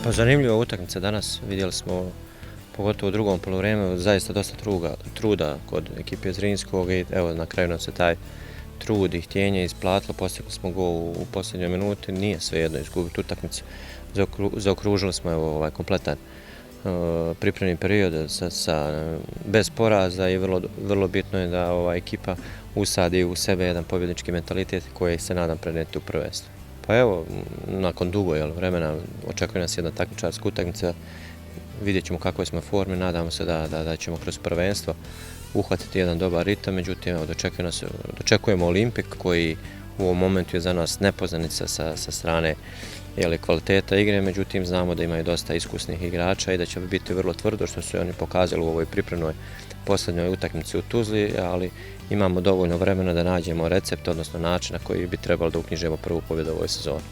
Pa zanimljiva utakmica danas, vidjeli smo pogotovo u drugom poluvremenu zaista dosta truda kod ekipe Zrinskog i evo na kraju nam se taj trud i htjenje isplatilo, postigli smo gol u posljednjoj minuti, nije svejedno izgubiti utakmicu, zaokružili smo kompletan pripremni period bez poraza i vrlo bitno je da ova ekipa usadi u sebe jedan pobjednički mentalitet koji se nadam prenijeti u prvenstvo. Pa evo, nakon dugo vremena očekuje nas jedna takmičarska utakmica, vidjet ćemo kakve smo forme, nadamo se da ćemo kroz prvenstvo uhvatiti jedan dobar ritam, međutim dočekujemo Olimpik koji u ovom momentu je za nas nepoznanica sa strane kvaliteta igre, međutim znamo da imaju dosta iskusnih igrača i da će biti vrlo tvrdo što su oni pokazali u ovoj pripremnoj posljednjoj utakmici u Tuzli, ali imamo dovoljno vremena da nađemo recept, odnosno način na koji bi trebalo da uknjižimo prvu pobjedu u ovoj sezoni.